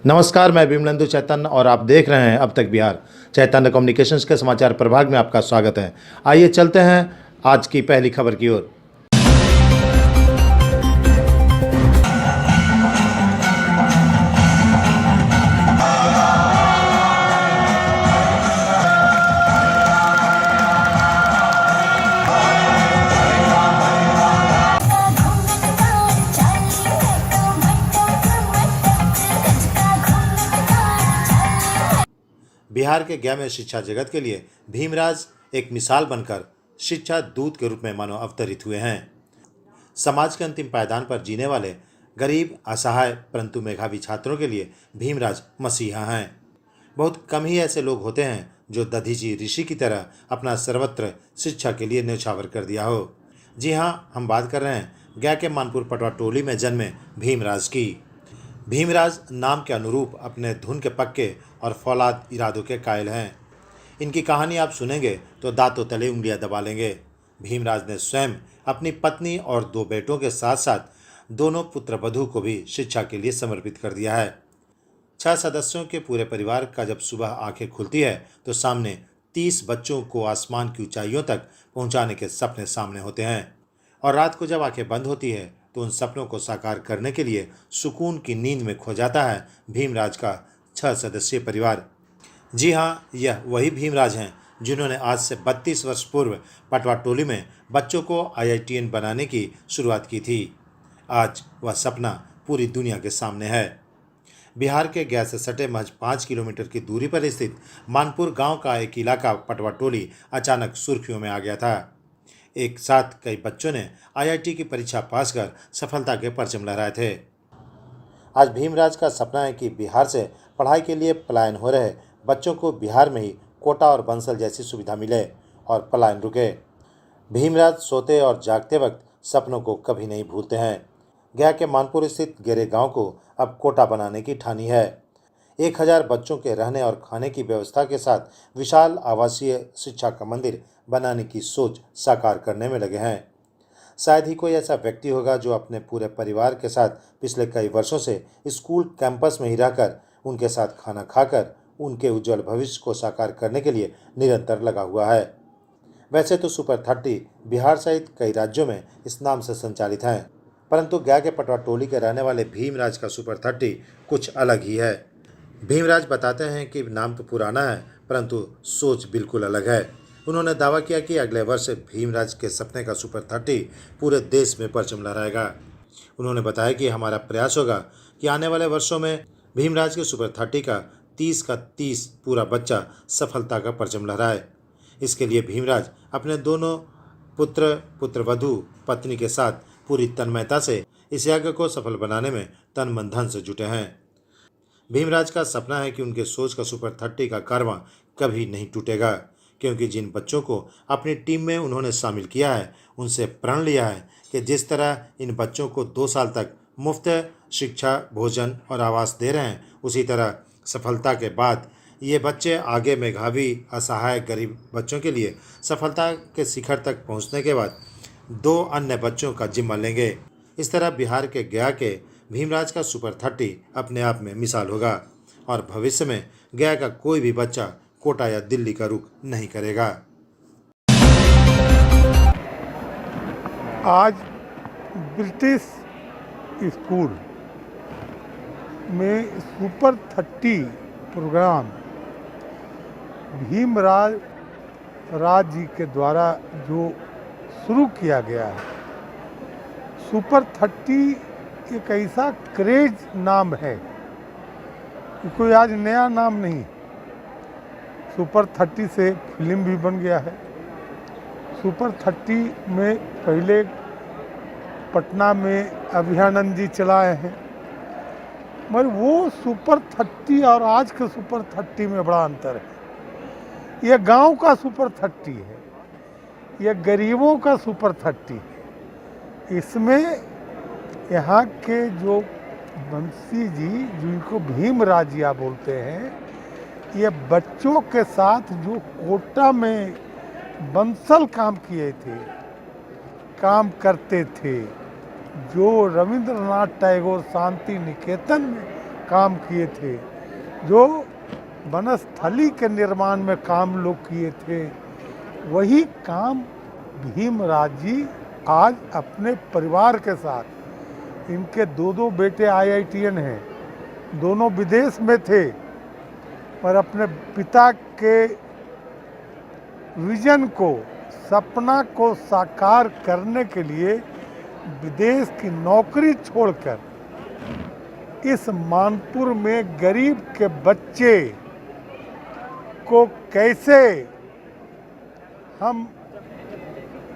नमस्कार, मैं विमलेंदु चैतन्य और आप देख रहे हैं अब तक बिहार। चैतन्य कम्युनिकेशंस के समाचार प्रभाग में आपका स्वागत है। आइए चलते हैं आज की पहली खबर की ओर। बिहार के ग्राम्य शिक्षा जगत के लिए भीमराज एक मिसाल बनकर शिक्षा दूत के रूप में मानो अवतरित हुए हैं। समाज के अंतिम पायदान पर जीने वाले गरीब, असहाय परंतु मेधावी छात्रों के लिए भीमराज मसीहा हैं। बहुत कम ही ऐसे लोग होते हैं जो दधीची ऋषि की तरह अपना सर्वत्र शिक्षा के लिए न्यौछावर कर दिया हो। जी हाँ, हम बात कर रहे हैं गया के मानपुर पटवा टोली में जन्मे भीमराज की। भीमराज नाम के अनुरूप अपने धुन के पक्के और फौलाद इरादों के कायल हैं। इनकी कहानी आप सुनेंगे तो दांतों तले उंगलियां दबा लेंगे। भीमराज ने स्वयं अपनी पत्नी और 2 बेटों के साथ साथ दोनों पुत्रवधू को भी शिक्षा के लिए समर्पित कर दिया है। 6 सदस्यों के पूरे परिवार का जब सुबह आंखें खुलती है तो सामने 30 बच्चों को आसमान की ऊंचाइयों तक पहुंचाने के सपने सामने होते हैं, और रात को जब आंखें बंद होती है तो उन सपनों को साकार करने के लिए सुकून की नींद में खो जाता है भीमराज का 6 सदस्यीय परिवार। जी हाँ, यह वही भीमराज हैं जिन्होंने आज से 32 वर्ष पूर्व पटवा टोली में बच्चों को IITN बनाने की शुरुआत की थी। आज वह सपना पूरी दुनिया के सामने है। बिहार के गया से सटे महज 5 किलोमीटर की दूरी पर स्थित मानपुर गांव का एक इलाका पटवा टोली अचानक सुर्खियों में आ गया था। एक साथ कई बच्चों ने IIT की परीक्षा पास कर सफलता के परचम लहराए थे। आज भीमराज का सपना है कि बिहार से पढ़ाई के लिए पलायन हो रहे बच्चों को बिहार में ही कोटा और बंसल जैसी सुविधा मिले और पलायन रुके। भीमराज सोते और जागते वक्त सपनों को कभी नहीं भूलते हैं। गया के मानपुर स्थित गेरे गांव को अब कोटा बनाने की ठानी है। 1000 बच्चों के रहने और खाने की व्यवस्था के साथ विशाल आवासीय शिक्षा का मंदिर बनाने की सोच साकार करने में लगे हैं। शायद ही कोई ऐसा व्यक्ति होगा जो अपने पूरे परिवार के साथ पिछले कई वर्षों से स्कूल कैंपस में ही रहकर उनके साथ खाना खाकर उनके उज्जवल भविष्य को साकार करने के लिए निरंतर लगा हुआ है। वैसे तो सुपर 30 बिहार सहित कई राज्यों में इस नाम से संचालित हैं, परंतु गया के पटवा टोली के रहने वाले भीमराज का सुपर 30 कुछ अलग ही है। भीमराज बताते हैं कि नाम तो पुराना है परंतु सोच बिल्कुल अलग है। उन्होंने दावा किया कि अगले वर्ष भीमराज के सपने का सुपर 30 पूरे देश में परचम लहराएगा। उन्होंने बताया कि हमारा प्रयास होगा कि आने वाले वर्षों में भीमराज के सुपर 30 का 30 का 30 पूरा बच्चा सफलता का परचम लहराए। इसके लिए भीमराज अपने दोनों पुत्रवधू पत्नी के साथ पूरी तन्मयता से इस यज्ञ को सफल बनाने में तन मन धन से जुटे हैं। भीमराज का सपना है कि उनके सोच का सुपर 30 का कारवां कभी नहीं टूटेगा, क्योंकि जिन बच्चों को अपनी टीम में उन्होंने शामिल किया है उनसे प्रण लिया है कि जिस तरह इन बच्चों को 2 साल तक मुफ्त शिक्षा, भोजन और आवास दे रहे हैं, उसी तरह सफलता के बाद ये बच्चे आगे मेधावी, असहाय, गरीब बच्चों के लिए सफलता के शिखर तक पहुंचने के बाद 2 अन्य बच्चों का जिम्मा लेंगे। इस तरह बिहार के गया के भीमराज का सुपर 30 अपने आप में मिसाल होगा और भविष्य में गया का कोई भी बच्चा कोटा या दिल्ली का रुख नहीं करेगा। आज ब्रिटिश स्कूल में सुपर 30 प्रोग्राम भीमराज जी के द्वारा जो शुरू किया गया है। सुपर 30 एक ऐसा क्रेज नाम है, कोई आज नया नाम नहीं। सुपर 30 से फिल्म भी बन गया है। सुपर 30 में पहले पटना में अभियानंद जी चलाए हैं, मगर वो सुपर 30 और आज के सुपर 30 में बड़ा अंतर है। यह गांव का सुपर 30 है, यह गरीबों का सुपर 30 है। इसमें यहाँ के जो बंसी जी, जिनको भीमराजिया बोलते हैं, ये बच्चों के साथ जो कोटा में बंसल काम किए थे, काम करते थे, जो रविंद्रनाथ टैगोर शांति निकेतन में काम किए थे, जो वनस्थली के निर्माण में काम लोग किए थे, वही काम भीमराज जी आज अपने परिवार के साथ, इनके दो बेटे IITian हैं, दोनों विदेश में थे, पर अपने पिता के विजन को, सपना को साकार करने के लिए विदेश की नौकरी छोड़कर इस मानपुर में गरीब के बच्चे को कैसे हम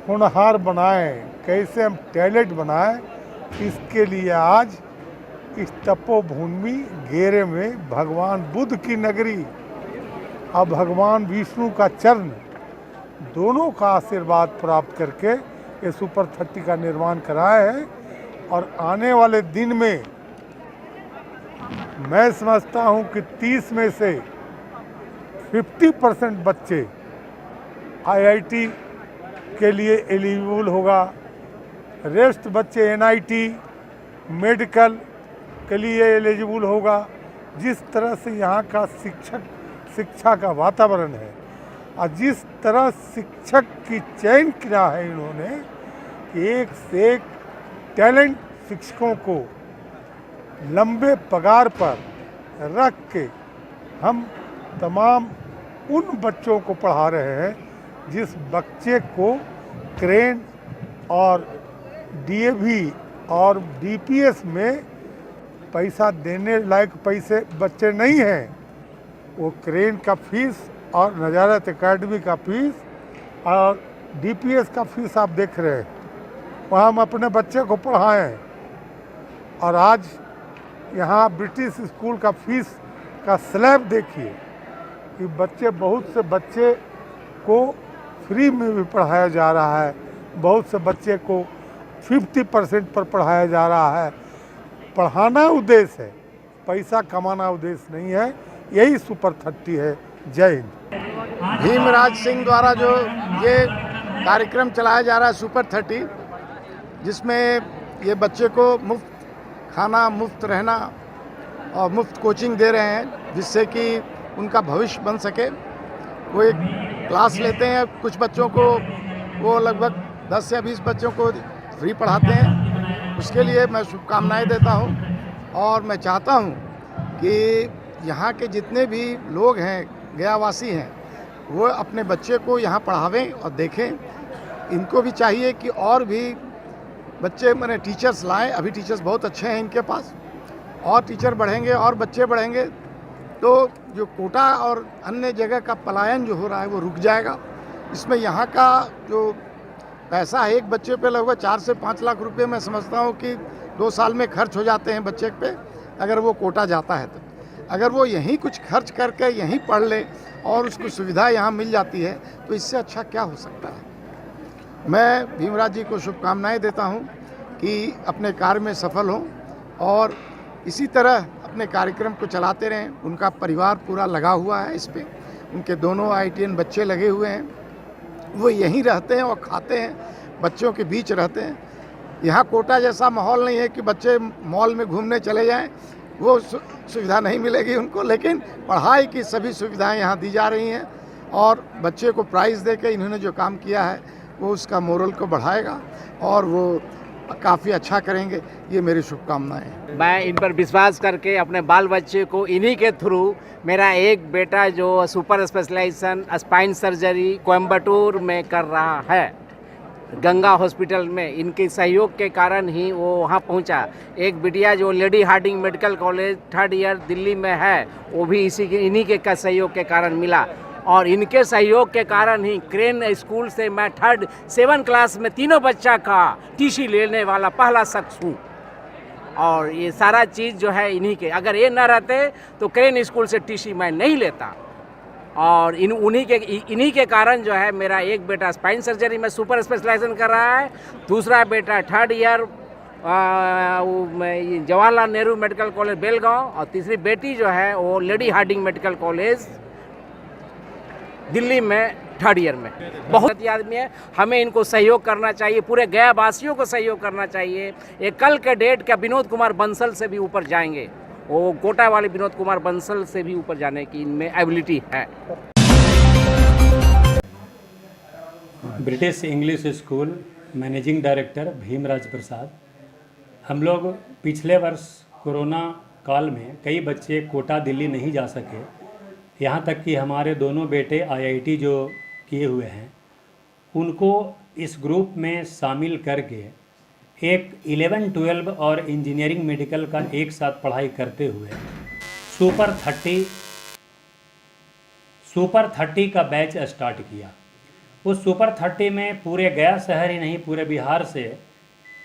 होनहार बनाएं, कैसे हम टैलेंट बनाएं, इसके लिए आज इस तपोभूमि घेरे में भगवान बुद्ध की नगरी और भगवान विष्णु का चरण, दोनों का आशीर्वाद प्राप्त करके ये सुपर 30 का निर्माण कराया है। और आने वाले दिन में मैं समझता हूँ कि 30 में से 50% बच्चे IIT के लिए एलिजिबल होगा, रेस्ट बच्चे NIT मेडिकल के लिए एलिजिबल होगा। जिस तरह से यहाँ का शिक्षा का वातावरण है और जिस तरह शिक्षक की चयन किया है इन्होंने, एक से एक टैलेंट शिक्षकों को लंबे पगार पर रख के हम तमाम उन बच्चों को पढ़ा रहे हैं जिस बच्चे को क्रेन और DAV और DPS में पैसा देने लायक पैसे बच्चे नहीं हैं। वो क्रेन का फीस और नजारत एकेडमी का फीस और DPS का फीस आप देख रहे हैं, वहाँ हम अपने बच्चे को पढ़ाए हैं। और आज यहाँ ब्रिटिश स्कूल का फीस का स्लैब देखिए कि बच्चे, बहुत से बच्चे को फ्री में भी पढ़ाया जा रहा है, बहुत से बच्चे को 50% पर पढ़ाया जा रहा है। पढ़ाना उद्देश्य है, पैसा कमाना उद्देश्य नहीं है। यही सुपर 30 है। जय हिंद। भीमराज सिंह द्वारा जो ये कार्यक्रम चलाया जा रहा है सुपर 30, जिसमें ये बच्चे को मुफ्त खाना, मुफ्त रहना और मुफ्त कोचिंग दे रहे हैं, जिससे कि उनका भविष्य बन सके। वो एक क्लास लेते हैं, कुछ बच्चों को वो लगभग 10 या 20 बच्चों को फ्री पढ़ाते हैं। उसके लिए मैं शुभकामनाएं देता हूं और मैं चाहता हूं कि यहाँ के जितने भी लोग हैं, गयावासी हैं, वो अपने बच्चे को यहाँ पढ़ावें और देखें। इनको भी चाहिए कि और भी बच्चे मैंने टीचर्स लाएं। अभी टीचर्स बहुत अच्छे हैं इनके पास, और टीचर बढ़ेंगे और बच्चे बढ़ेंगे तो जो कोटा और अन्य जगह का पलायन जो हो रहा है वो रुक जाएगा। इसमें यहाँ का जो पैसा है, एक बच्चे पे लगभग 4 से 5 लाख रुपए मैं समझता हूँ कि 2 साल में खर्च हो जाते हैं बच्चे पे, अगर वो कोटा जाता है तो। अगर वो यहीं कुछ खर्च करके यहीं पढ़ ले और उसको सुविधा यहाँ मिल जाती है तो इससे अच्छा क्या हो सकता है। मैं भीमराज जी को शुभकामनाएं देता हूँ कि अपने कार्य में सफल हों और इसी तरह अपने कार्यक्रम को चलाते रहें। उनका परिवार पूरा लगा हुआ है इस पर, उनके दोनों IITian बच्चे लगे हुए हैं, वो यहीं रहते हैं और खाते हैं, बच्चों के बीच रहते हैं। यहाँ कोटा जैसा माहौल नहीं है कि बच्चे मॉल में घूमने चले जाएं, वो सुविधा नहीं मिलेगी उनको, लेकिन पढ़ाई की सभी सुविधाएं यहाँ दी जा रही हैं। और बच्चे को प्राइज़ दे के इन्होंने जो काम किया है वो उसका मोरल को बढ़ाएगा और वो काफ़ी अच्छा करेंगे। ये मेरी शुभकामनाएं हैं। मैं इन पर विश्वास करके अपने बाल बच्चे को इन्हीं के थ्रू, मेरा एक बेटा जो super specialisation spine surgery Coimbatore में कर रहा है, गंगा हॉस्पिटल में, इनके सहयोग के कारण ही वो वहाँ पहुँचा। एक बिटिया जो Lady Hardinge Medical College 3rd year Delhi में है, वो भी इन्हीं के सहयोग के कारण मिला। और इनके सहयोग के कारण ही क्रेन स्कूल से मैं 7 क्लास में तीनों बच्चा का TC लेने वाला पहला शख्स हूँ। और ये सारा चीज़ जो है इन्हीं के, अगर ये न रहते तो क्रेन स्कूल से TC मैं नहीं लेता। और इन्हीं के कारण जो है मेरा एक बेटा स्पाइन सर्जरी में सुपर स्पेशलाइजेशन कर रहा है, दूसरा बेटा 3rd year Jawaharlal Nehru Medical College Belgaum, और तीसरी बेटी जो है वो Lady Hardinge Medical College Delhi में 3rd ईयर में। बहुत आदमी है, हमें इनको सहयोग करना चाहिए, पूरे गया वासियों को सहयोग करना चाहिए। ये कल के डेट का विनोद कुमार बंसल से भी ऊपर जाएंगे। वो कोटा वाले विनोद कुमार बंसल से भी ऊपर जाने की इनमें एबिलिटी है। British English school managing director Bhimraj Prasad. हम लोग पिछले वर्ष कोरोना काल में कई बच्चे कोटा दिल्ली नहीं जा सके, यहाँ तक कि हमारे दोनों बेटे आईआईटी जो किए हुए हैं उनको इस ग्रुप में शामिल करके एक 11-12 और इंजीनियरिंग मेडिकल का एक साथ पढ़ाई करते हुए सुपर 30 का बैच स्टार्ट किया। उस सुपर 30 में पूरे गया शहर ही नहीं पूरे बिहार से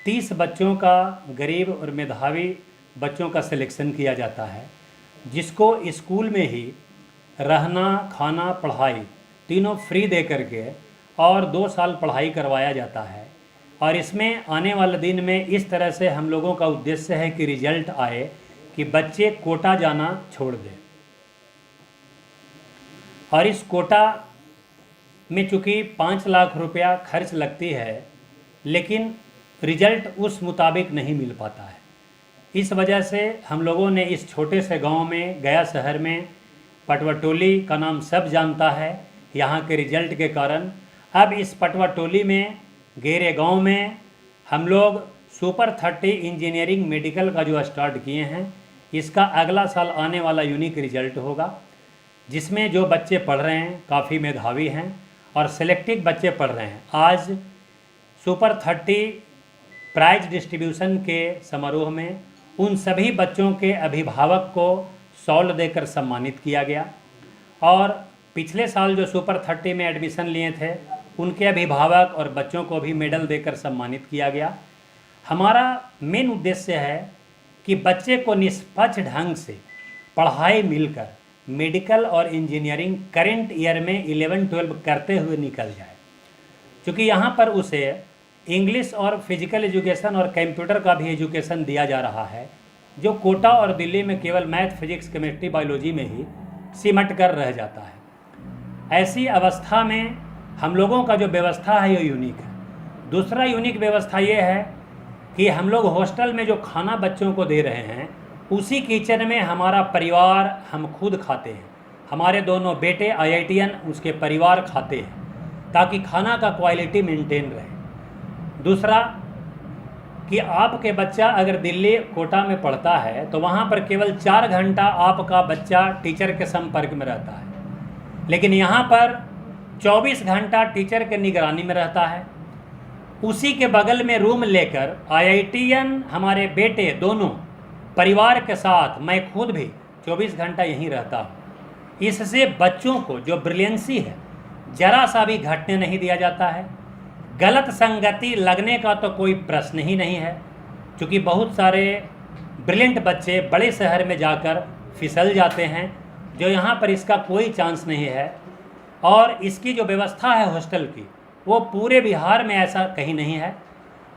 30 बच्चों का, गरीब और मेधावी बच्चों का सिलेक्शन किया जाता है, जिसको स्कूल में ही रहना, खाना, पढ़ाई तीनों फ्री दे करके और 2 साल पढ़ाई करवाया जाता है। और इसमें आने वाले दिन में इस तरह से हम लोगों का उद्देश्य है कि रिजल्ट आए कि बच्चे कोटा जाना छोड़ दें। और इस कोटा में चूँकि 5 लाख रुपया खर्च लगती है, लेकिन रिजल्ट उस मुताबिक नहीं मिल पाता है। इस वजह से हम लोगों ने इस छोटे से गांव में, गया शहर में, पटवाटोली का नाम सब जानता है यहाँ के रिजल्ट के कारण, अब इस पटवाटोली में, गेरे गांव में हम लोग सुपर 30 इंजीनियरिंग मेडिकल का जो स्टार्ट किए हैं, इसका अगला साल आने वाला यूनिक रिजल्ट होगा, जिसमें जो बच्चे पढ़ रहे हैं काफ़ी मेधावी हैं और सेलेक्टिव बच्चे पढ़ रहे हैं। आज सुपर 30 प्राइज डिस्ट्रीब्यूशन के समारोह में उन सभी बच्चों के अभिभावक को शॉल देकर सम्मानित किया गया और पिछले साल जो सुपर 30 में एडमिशन लिए थे उनके अभिभावक और बच्चों को भी मेडल देकर सम्मानित किया गया। हमारा मेन उद्देश्य है कि बच्चे को निष्पक्ष ढंग से पढ़ाई मिलकर मेडिकल और इंजीनियरिंग करंट ईयर में 11-12 करते हुए निकल जाए, क्योंकि यहाँ पर उसे इंग्लिश और फिजिकल एजुकेशन और कंप्यूटर का भी एजुकेशन दिया जा रहा है, जो कोटा और दिल्ली में केवल मैथ, फिजिक्स, केमिस्ट्री, बायोलॉजी में ही सिमट कर रह जाता है। ऐसी अवस्था में हम लोगों का जो व्यवस्था है ये यूनिक है। दूसरा यूनिक व्यवस्था ये है कि हम लोग हॉस्टल में जो खाना बच्चों को दे रहे हैं उसी किचन में हमारा परिवार, हम खुद खाते हैं, हमारे दोनों बेटे आईआईटीएन उसके परिवार खाते हैं, ताकि खाना का क्वालिटी मेंटेन रहे। दूसरा कि आपके बच्चा अगर दिल्ली कोटा में पढ़ता है तो वहाँ पर केवल 4 घंटा आपका बच्चा टीचर के संपर्क में रहता है, लेकिन यहाँ पर 24 घंटा टीचर के निगरानी में रहता है। उसी के बगल में रूम लेकर आईआईटीएन हमारे बेटे दोनों परिवार के साथ, मैं खुद भी 24 घंटा यहीं रहता हूँ। इससे बच्चों को जो ब्रिलियंसी है जरा सा भी घटने नहीं दिया जाता है। गलत संगति लगने का तो कोई प्रश्न ही नहीं है, क्योंकि बहुत सारे ब्रिलियंट बच्चे बड़े शहर में जाकर फिसल जाते हैं, जो यहाँ पर इसका कोई चांस नहीं है। और इसकी जो व्यवस्था है हॉस्टल की, वो पूरे बिहार में ऐसा कहीं नहीं है।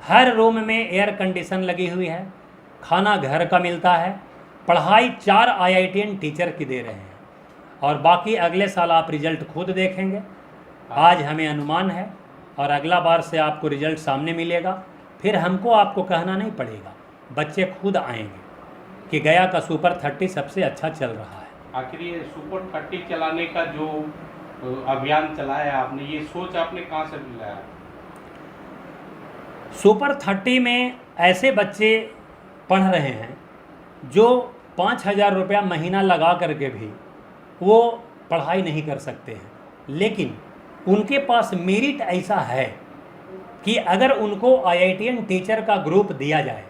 हर रूम में एयर कंडीशन लगी हुई है, खाना घर का मिलता है, पढ़ाई 4 आईआईटीएन टीचर की दे रहे हैं, और बाकी अगले साल आप रिजल्ट खुद देखेंगे। आज हमें अनुमान है और अगला बार से आपको रिजल्ट सामने मिलेगा, फिर हमको आपको कहना नहीं पड़ेगा, बच्चे खुद आएंगे कि गया का सुपर 30 सबसे अच्छा चल रहा है। आखिर ये सुपर 30 चलाने का जो अभियान चलाया आपने, ये सोच आपने कहाँ से लाया? सुपर 30 में ऐसे बच्चे पढ़ रहे हैं जो 5,000 रुपया महीना लगा करके भी वो पढ़ाई नहीं कर सकते हैं, लेकिन उनके पास मेरिट ऐसा है कि अगर उनको आईआईटीएन टीचर का ग्रुप दिया जाए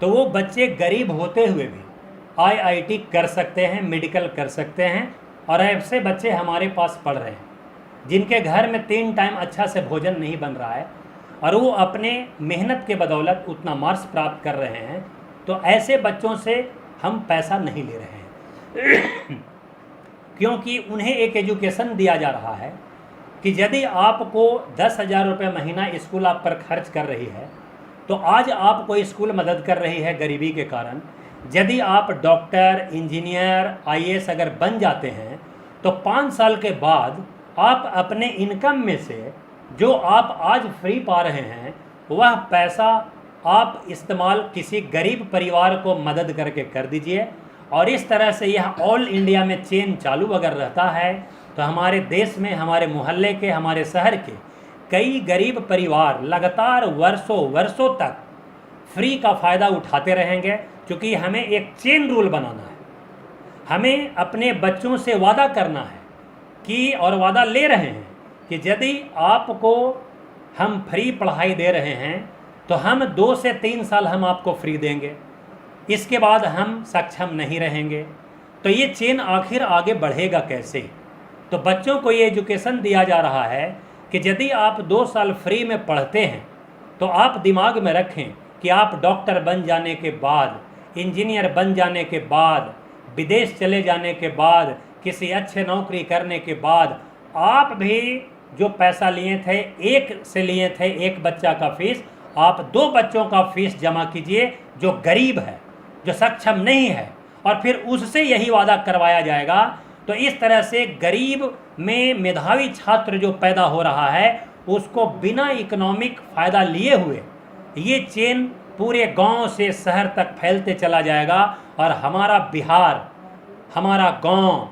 तो वो बच्चे गरीब होते हुए भी आईआईटी कर सकते हैं, मेडिकल कर सकते हैं। और ऐसे बच्चे हमारे पास पढ़ रहे हैं जिनके घर में 3 टाइम अच्छा से भोजन नहीं बन रहा है और वो अपने मेहनत के बदौलत उतना मार्क्स प्राप्त कर रहे हैं। तो ऐसे बच्चों से हम पैसा नहीं ले रहे हैं क्योंकि उन्हें एक एजुकेशन दिया जा रहा है कि यदि आपको 10,000 रुपये महीना स्कूल आप पर खर्च कर रही है, तो आज आपको स्कूल मदद कर रही है गरीबी के कारण। यदि आप डॉक्टर, इंजीनियर, आईएएस अगर बन जाते हैं तो 5 साल के बाद आप अपने इनकम में से जो आप आज फ्री पा रहे हैं वह पैसा आप इस्तेमाल किसी गरीब परिवार को मदद करके कर दीजिए और इस तरह से यह ऑल इंडिया में चेन चालू अगर रहता है तो हमारे देश में, हमारे मोहल्ले के, हमारे शहर के कई गरीब परिवार लगातार वर्षों वर्षों तक फ्री का फ़ायदा उठाते रहेंगे, क्योंकि हमें एक चेन रूल बनाना है। हमें अपने बच्चों से वादा करना है कि, और वादा ले रहे हैं कि यदि आपको हम फ्री पढ़ाई दे रहे हैं तो हम 2 से 3 साल हम आपको फ्री देंगे, इसके बाद हम सक्षम नहीं रहेंगे। तो ये चेन आखिर आगे बढ़ेगा कैसे? तो बच्चों को ये एजुकेशन दिया जा रहा है कि यदि आप 2 साल फ्री में पढ़ते हैं तो आप दिमाग में रखें कि आप डॉक्टर बन जाने के बाद, इंजीनियर बन जाने के बाद, विदेश चले जाने के बाद, किसी अच्छे नौकरी करने के बाद आप भी जो पैसा लिए थे, एक से लिए थे एक बच्चा का फीस, आप 2 बच्चों का फीस जमा कीजिए जो गरीब है, जो सक्षम नहीं है, और फिर उससे यही वादा करवाया जाएगा। तो इस तरह से गरीब में मेधावी छात्र जो पैदा हो रहा है उसको बिना इकोनॉमिक फ़ायदा लिए हुए ये चेन पूरे गांव से शहर तक फैलते चला जाएगा, और हमारा बिहार, हमारा गांव,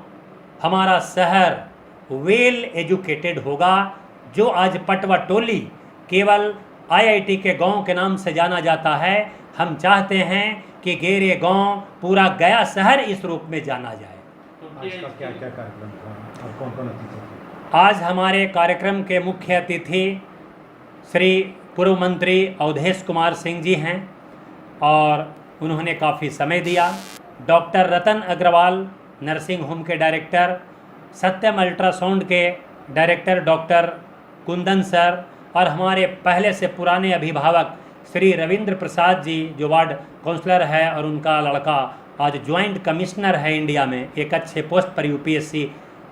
हमारा शहर वेल एजुकेटेड होगा। जो आज पटवा टोली केवल आईआईटी के गांव के नाम से जाना जाता है, हम चाहते हैं कि गेरे गांव, पूरा गया शहर इस रूप में जाना जाए। आज का क्या क्या कार्यक्रम था और कौन कौन अतिथि थे? आज हमारे कार्यक्रम के मुख्य अतिथि श्री पूर्व मंत्री अवधेश कुमार सिंह जी हैं और उन्होंने काफ़ी समय दिया। डॉक्टर रतन अग्रवाल नर्सिंग होम के डायरेक्टर, सत्यम अल्ट्रासाउंड के डायरेक्टर डॉक्टर कुंदन सर, और हमारे पहले से पुराने अभिभावक श्री रविंद्र प्रसाद जी जो वार्ड काउंसलर है और उनका लड़का आज ज्वाइंट कमिश्नर है इंडिया में, एक अच्छे पोस्ट पर यूपीएससी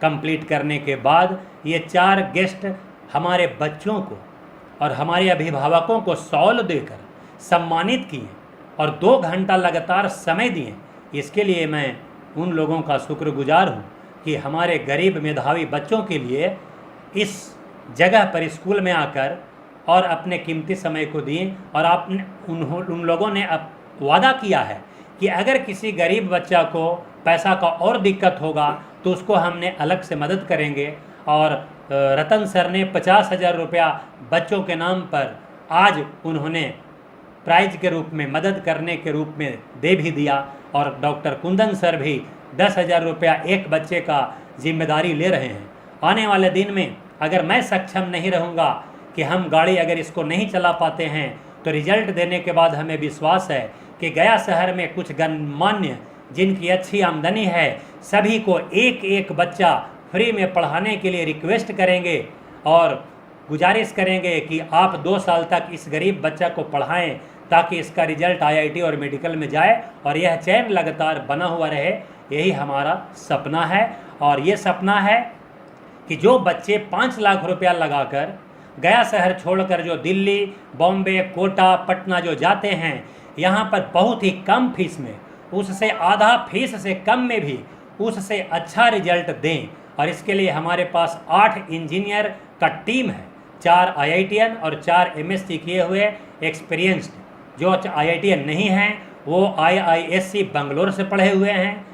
कंप्लीट करने के बाद। ये 4 गेस्ट हमारे बच्चों को और हमारे अभिभावकों को शॉल देकर सम्मानित किए और 2 घंटा लगातार समय दिए। इसके लिए मैं उन लोगों का शुक्रगुजार हूँ कि हमारे गरीब मेधावी बच्चों के लिए इस जगह पर स्कूल में आकर और अपने कीमती समय को दिए। और आपने उन लोगों ने अब वादा किया है कि अगर किसी गरीब बच्चा को पैसा का और दिक्कत होगा तो उसको हमने अलग से मदद करेंगे। और रतन सर ने 50,000 रुपया बच्चों के नाम पर आज उन्होंने प्राइज के रूप में, मदद करने के रूप में दे भी दिया। और डॉक्टर कुंदन सर भी 10,000 रुपया एक बच्चे का जिम्मेदारी ले रहे हैं। आने वाले दिन में अगर मैं सक्षम नहीं रहूँगा कि हम गाड़ी अगर इसको नहीं चला पाते हैं तो रिजल्ट देने के बाद हमें विश्वास है कि गया शहर में कुछ गणमान्य जिनकी अच्छी आमदनी है सभी को एक एक बच्चा फ्री में पढ़ाने के लिए रिक्वेस्ट करेंगे और गुजारिश करेंगे कि आप 2 साल तक इस गरीब बच्चा को पढ़ाएं ताकि इसका रिजल्ट आईआईटी और मेडिकल में जाए और यह चैन लगातार बना हुआ रहे। यही हमारा सपना है। और ये सपना है कि जो बच्चे 5 लाख रुपया लगाकर गया शहर छोड़कर जो दिल्ली, बॉम्बे, कोटा, पटना जो जाते हैं, यहाँ पर बहुत ही कम फीस में, उससे आधा फीस से कम में भी उससे अच्छा रिजल्ट दें। और इसके लिए हमारे पास 8 इंजीनियर का टीम है, 4 आईआईटीएन और 4 एमएससी किए हुए एक्सपीरियंस्ड। जो आईआईटीएन नहीं हैं वो आईआईएससी बंगलोर से पढ़े हुए हैं,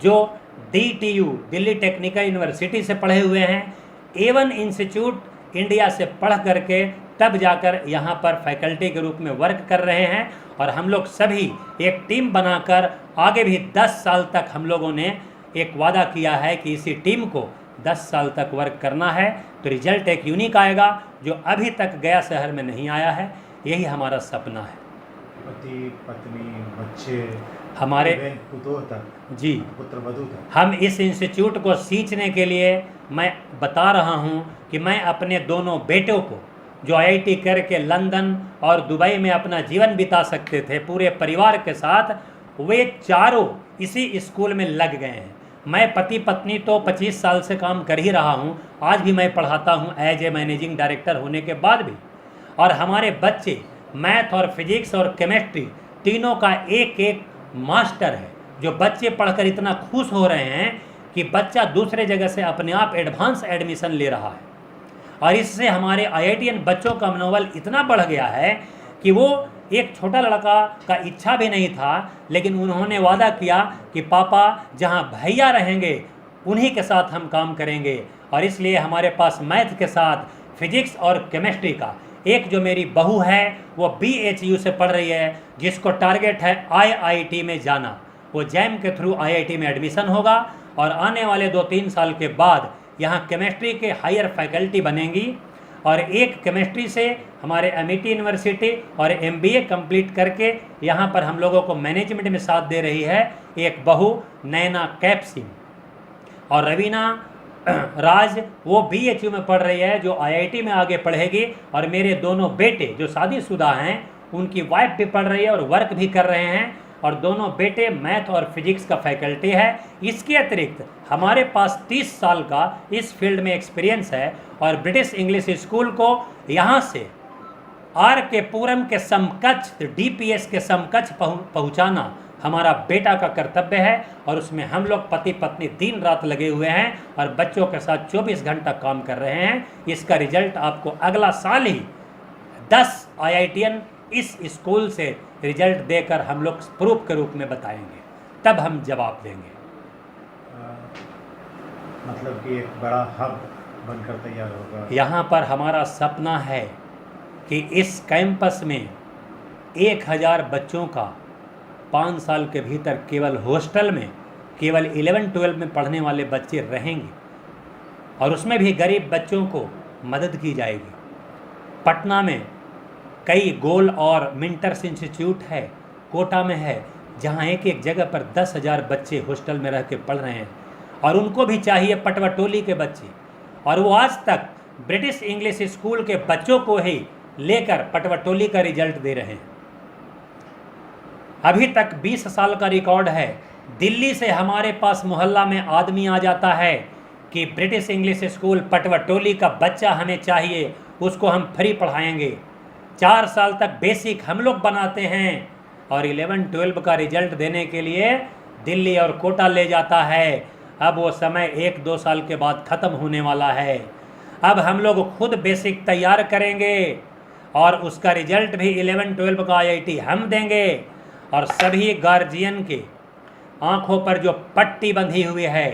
जो डीटीयू दिल्ली टेक्निकल यूनिवर्सिटी से पढ़े हुए हैं, A1 इंस्टीट्यूट इंडिया से पढ़ करके तब जाकर यहाँ पर फैकल्टी के रूप में वर्क कर रहे हैं। और हम लोग सभी एक टीम बनाकर आगे भी 10 साल तक हम लोगों ने एक वादा किया है कि इसी टीम को 10 साल तक वर्क करना है तो रिजल्ट एक यूनिक आएगा जो अभी तक गया शहर में नहीं आया है। यही हमारा सपना है। पति, पत्नी, बच्चे, हमारे पुतोह तक, जी, पुत्र वधू तक, हम इस इंस्टीट्यूट को सींचने के लिए मैं बता रहा हूं कि मैं अपने दोनों बेटों को जो आईआईटी करके लंदन और दुबई में अपना जीवन बिता सकते थे पूरे परिवार के साथ, वे चारों इसी स्कूल में लग गए हैं। मैं पति पत्नी तो 25 साल से काम कर ही रहा हूं, आज भी मैं पढ़ाता हूं एज ए मैनेजिंग डायरेक्टर होने के बाद भी। और हमारे बच्चे मैथ और फिजिक्स और केमिस्ट्री तीनों का एक एक मास्टर है, जो बच्चे पढ़कर इतना खुश हो रहे हैं कि बच्चा दूसरे जगह से अपने आप एडवांस एडमिशन ले रहा है। और इससे हमारे आईआईटीएन बच्चों का मनोबल इतना बढ़ गया है कि वो एक छोटा लड़का का इच्छा भी नहीं था, लेकिन उन्होंने वादा किया कि पापा जहां भैया रहेंगे उन्हीं के साथ हम काम करेंगे। और इसलिए हमारे पास मैथ के साथ फिजिक्स और केमिस्ट्री का एक जो मेरी बहू है वो BHU से पढ़ रही है, जिसको टारगेट है IIT में जाना। वो जैम के थ्रू IIT में एडमिशन होगा और आने वाले 2-3 साल के बाद यहाँ केमिस्ट्री के हायर फैकल्टी बनेंगी। और एक केमिस्ट्री से हमारे अमेठी यूनिवर्सिटी और MBA कंप्लीट करके यहाँ पर हम लोगों को मैनेजमेंट में साथ दे रही है एक बहू नैना कैप सिंह। और रवीना राज वो BHU में पढ़ रही है, जो IIT में आगे पढ़ेगी। और मेरे दोनों बेटे जो शादीशुदा हैं उनकी वाइफ भी पढ़ रही है और वर्क भी कर रहे हैं, और दोनों बेटे मैथ और फिजिक्स का फैकल्टी है। इसके अतिरिक्त हमारे पास 30 साल का इस फील्ड में एक्सपीरियंस है। और ब्रिटिश इंग्लिश स्कूल को यहाँ से RK पुरम के समकक्ष DPS के समकक्ष पहुँचाना हमारा बेटा का कर्तव्य है। और उसमें हम लोग पति पत्नी दिन रात लगे हुए हैं और बच्चों के साथ 24 घंटा काम कर रहे हैं। इसका रिजल्ट आपको अगला साल ही 10 IITian इस स्कूल से रिजल्ट देकर हम लोग प्रूफ के रूप में बताएंगे, तब हम जवाब देंगे। मतलब कि एक बड़ा हब बनकर तैयार होगा। यहाँ पर हमारा सपना है कि इस कैंपस में 1000 बच्चों का 5 साल के भीतर केवल हॉस्टल में केवल 11-12 में पढ़ने वाले बच्चे रहेंगे, और उसमें भी गरीब बच्चों को मदद की जाएगी। पटना में कई गोल और मिंटर्स इंस्टीट्यूट है, कोटा में है, जहाँ एक एक जगह पर 10,000 बच्चे हॉस्टल में रह के पढ़ रहे हैं। और उनको भी चाहिए पटवाटोली के बच्चे, और वो आज तक ब्रिटिश इंग्लिश स्कूल के बच्चों को ही लेकर पटवाटोली का रिजल्ट दे रहे हैं। अभी तक 20 साल का रिकॉर्ड है। दिल्ली से हमारे पास मोहल्ला में आदमी आ जाता है कि ब्रिटिश इंग्लिश स्कूल पटवाटोली का बच्चा हमें चाहिए, उसको हम फ्री पढ़ाएंगे। 4 साल तक बेसिक हम लोग बनाते हैं और 11-12 का रिजल्ट देने के लिए दिल्ली और कोटा ले जाता है। अब वो समय 1-2 साल के बाद ख़त्म होने वाला है। अब हम लोग खुद बेसिक तैयार करेंगे और उसका रिजल्ट भी 11-12 का IIT हम देंगे। और सभी गार्जियन के आंखों पर जो पट्टी बंधी हुई है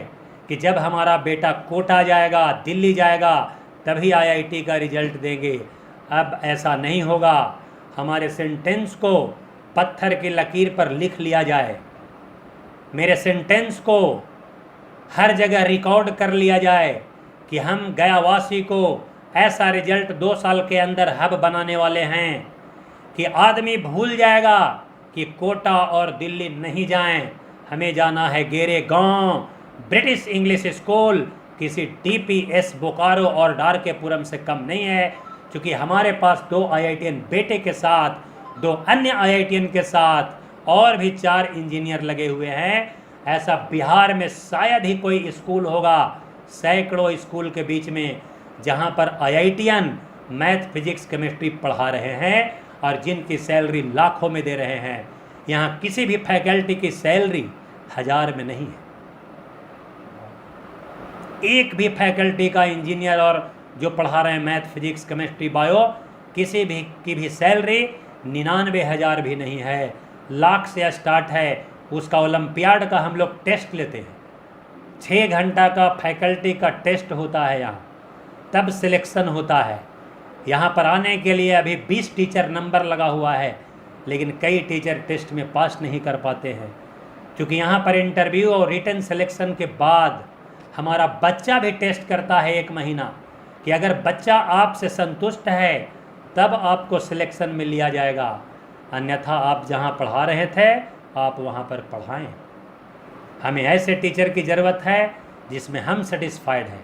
कि जब हमारा बेटा कोटा जाएगा, दिल्ली जाएगा, तभी IIT का रिजल्ट देंगे। अब ऐसा नहीं होगा। हमारे सेंटेंस को पत्थर की लकीर पर लिख लिया जाए, मेरे सेंटेंस को हर जगह रिकॉर्ड कर लिया जाए कि हम गयावासी को ऐसा रिजल्ट 2 साल के अंदर हब बनाने वाले हैं कि आदमी भूल जाएगा कि कोटा और दिल्ली नहीं जाएं। हमें जाना है गेरे गांव। ब्रिटिश इंग्लिश स्कूल किसी DPS बोकारो और डारकेपुरम से कम नहीं है, क्योंकि हमारे पास 2 IITian बेटे के साथ 2 अन्य IITian के साथ और भी 4 इंजीनियर लगे हुए हैं। ऐसा बिहार में शायद ही कोई स्कूल होगा, सैकड़ों स्कूल के बीच में, जहां पर IITian मैथ फिजिक्स केमिस्ट्री पढ़ा रहे हैं और जिनकी सैलरी लाखों में दे रहे हैं। यहाँ किसी भी फैकल्टी की सैलरी 1000 में नहीं है। एक भी फैकल्टी का इंजीनियर और जो पढ़ा रहे हैं मैथ फिजिक्स केमिस्ट्री बायो, किसी भी की भी सैलरी 99,000 भी नहीं है, लाख से स्टार्ट है। उसका ओलंपियाड का हम लोग टेस्ट लेते हैं, 6 घंटा का फैकल्टी का टेस्ट होता है यहाँ, तब सिलेक्शन होता है। यहाँ पर आने के लिए अभी 20 टीचर नंबर लगा हुआ है, लेकिन कई टीचर टेस्ट में पास नहीं कर पाते हैं, क्योंकि यहाँ पर इंटरव्यू और रिटन सिलेक्शन के बाद हमारा बच्चा भी टेस्ट करता है 1 महीना, कि अगर बच्चा आपसे संतुष्ट है तब आपको सिलेक्शन में लिया जाएगा, अन्यथा आप जहाँ पढ़ा रहे थे आप वहाँ पर पढ़ाएं। हमें ऐसे टीचर की ज़रूरत है जिसमें हम सेटिस्फाइड हैं।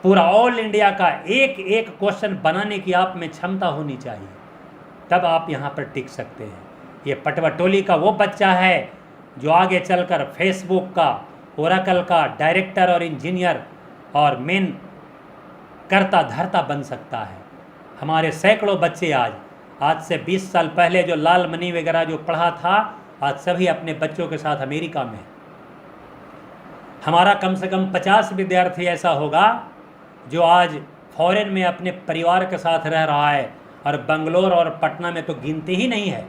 पूरा ऑल इंडिया का एक एक क्वेश्चन बनाने की आप में क्षमता होनी चाहिए, तब आप यहाँ पर टिक सकते हैं। ये पटवाटोली का वो बच्चा है जो आगे चलकर फेसबुक का, ओरेकल का डायरेक्टर और इंजीनियर और मेन करता धरता बन सकता है। हमारे सैकड़ों बच्चे आज से 20 साल पहले जो लाल मनी वगैरह जो पढ़ा था, आज सभी अपने बच्चों के साथ अमेरिका में। हमारा कम से कम 50 विद्यार्थी ऐसा होगा जो आज फॉरेन में अपने परिवार के साथ रह रहा है, और बंगलोर और पटना में तो गिनती ही नहीं है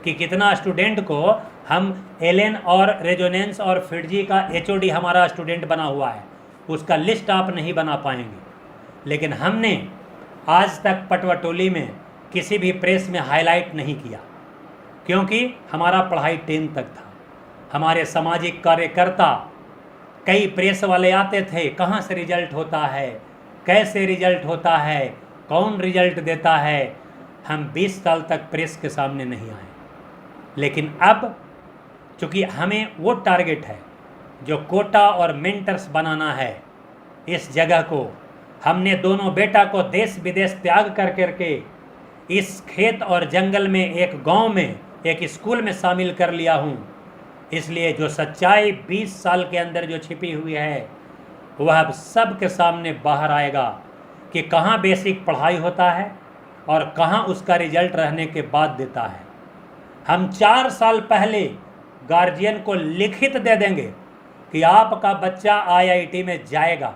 कि कितना स्टूडेंट को हम एलेन और रेजोनेंस और फिडजी का HOD हमारा स्टूडेंट बना हुआ है, उसका लिस्ट आप नहीं बना पाएंगे। लेकिन हमने आज तक पटवाटोली में किसी भी प्रेस में हाईलाइट नहीं किया, क्योंकि हमारा पढ़ाई 10 तक था। हमारे सामाजिक कार्यकर्ता कई प्रेस वाले आते थे, कहाँ से रिजल्ट होता है, कैसे रिजल्ट होता है, कौन रिजल्ट देता है। हम 20 साल तक प्रेस के सामने नहीं आए। लेकिन अब चूँकि हमें वो टारगेट है जो कोटा और मेंटर्स बनाना है, इस जगह को हमने दोनों बेटा को देश विदेश त्याग कर करके इस खेत और जंगल में, एक गांव में, एक स्कूल में शामिल कर लिया हूं। इसलिए जो सच्चाई 20 साल के अंदर जो छिपी हुई है वह अब सब के सामने बाहर आएगा कि कहाँ बेसिक पढ़ाई होता है और कहाँ उसका रिजल्ट रहने के बाद देता है। हम 4 साल पहले गार्जियन को लिखित दे देंगे कि आपका बच्चा IIT में जाएगा,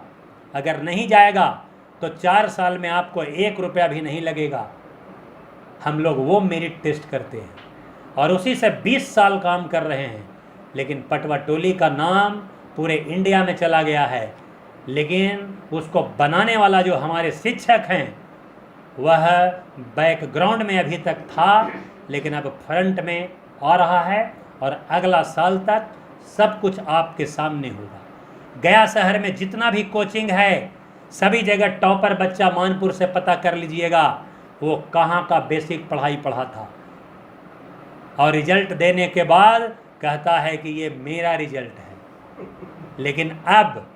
अगर नहीं जाएगा तो 4 साल में आपको 1 रुपया भी नहीं लगेगा। हम लोग वो मेरिट टेस्ट करते हैं और उसी से 20 साल काम कर रहे हैं। लेकिन पटवाटोली का नाम पूरे इंडिया में चला गया है, लेकिन उसको बनाने वाला जो हमारे शिक्षक हैं वह बैकग्राउंड में अभी तक था, लेकिन अब फ्रंट में आ रहा है और अगला साल तक सब कुछ आपके सामने होगा। गया शहर में जितना भी कोचिंग है, सभी जगह टॉपर बच्चा मानपुर से पता कर लीजिएगा वो कहाँ का बेसिक पढ़ाई पढ़ा था, और रिजल्ट देने के बाद कहता है कि ये मेरा रिजल्ट है। लेकिन अब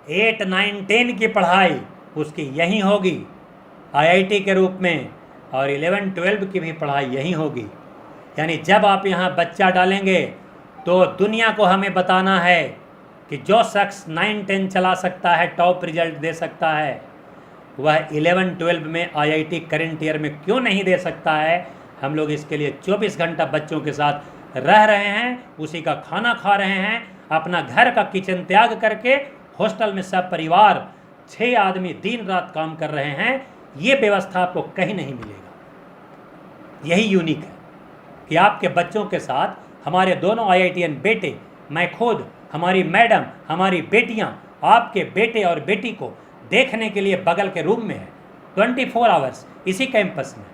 8, 9, 10 की पढ़ाई उसकी यहीं होगी IIT के रूप में, और 11, 12 की भी पढ़ाई यहीं होगी। यानी जब आप यहाँ बच्चा डालेंगे तो दुनिया को हमें बताना है कि जो शख्स 9, 10 चला सकता है, टॉप रिजल्ट दे सकता है, वह 11, 12 में IIT करंट ईयर में क्यों नहीं दे सकता है। हम लोग इसके लिए 24 घंटा बच्चों के साथ रह रहे हैं, उसी का खाना खा रहे हैं, अपना घर का किचन त्याग करके हॉस्टल में सब परिवार 6 आदमी दिन रात काम कर रहे हैं। ये व्यवस्था आपको कहीं नहीं मिलेगा। यही यूनिक है कि आपके बच्चों के साथ हमारे दोनों IITian बेटे, मैं खुद, हमारी मैडम, हमारी बेटियां आपके बेटे और बेटी को देखने के लिए बगल के रूम में है 24 आवर्स इसी कैंपस में।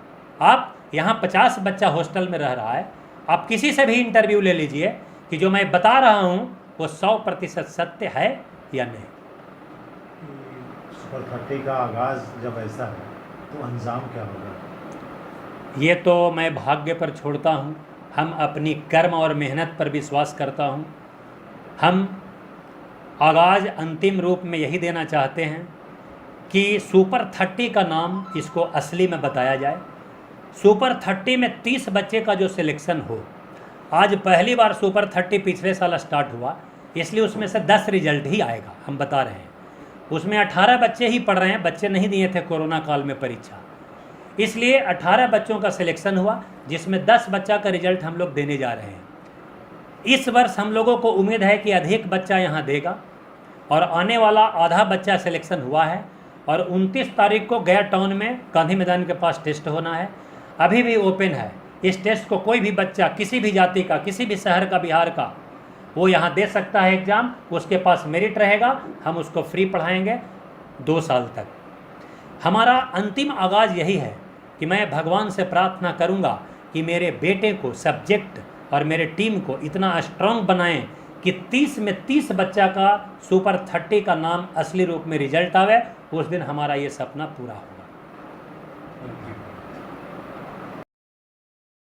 आप यहाँ 50 बच्चा हॉस्टल में रह रहा है। आप किसी से भी इंटरव्यू ले लीजिए कि जो मैं बता रहा हूँ वो 100% सत्य है या नहीं। सुपर 30 का आगाज़ जब ऐसा है तो अंजाम क्या होगा? ये तो मैं भाग्य पर छोड़ता हूँ। हम अपनी कर्म और मेहनत पर विश्वास करता हूँ। हम आगाज़ अंतिम रूप में यही देना चाहते हैं कि सुपर 30 का नाम इसको असली में बताया जाए। सुपर 30 में 30 बच्चे का जो सिलेक्शन हो, आज पहली बार सुपर 30 पिछले साल स्टार्ट हुआ, इसलिए उसमें से 10 रिजल्ट ही आएगा, हम बता रहे हैं। उसमें 18 बच्चे ही पढ़ रहे हैं, बच्चे नहीं दिए थे कोरोना काल में परीक्षा, इसलिए 18 बच्चों का सिलेक्शन हुआ, जिसमें 10 बच्चा का रिजल्ट हम लोग देने जा रहे हैं। इस वर्ष हम लोगों को उम्मीद है कि अधिक बच्चा यहाँ देगा, और आने वाला आधा बच्चा सिलेक्शन हुआ है, और 29 तारीख को गया टाउन में गांधी मैदान के पास टेस्ट होना है। अभी भी ओपन है। इस टेस्ट को कोई भी बच्चा, किसी भी जाति का, किसी भी शहर का, बिहार का, वो यहाँ दे सकता है एग्ज़ाम। उसके पास मेरिट रहेगा, हम उसको फ्री पढ़ाएंगे 2 साल तक। हमारा अंतिम आगाज़ यही है कि मैं भगवान से प्रार्थना करूँगा कि मेरे बेटे को सब्जेक्ट और मेरे टीम को इतना स्ट्रांग बनाएं कि 30 में 30 बच्चा का सुपर 30 का नाम असली रूप में रिजल्ट आवे। उस दिन हमारा ये सपना पूरा होगा।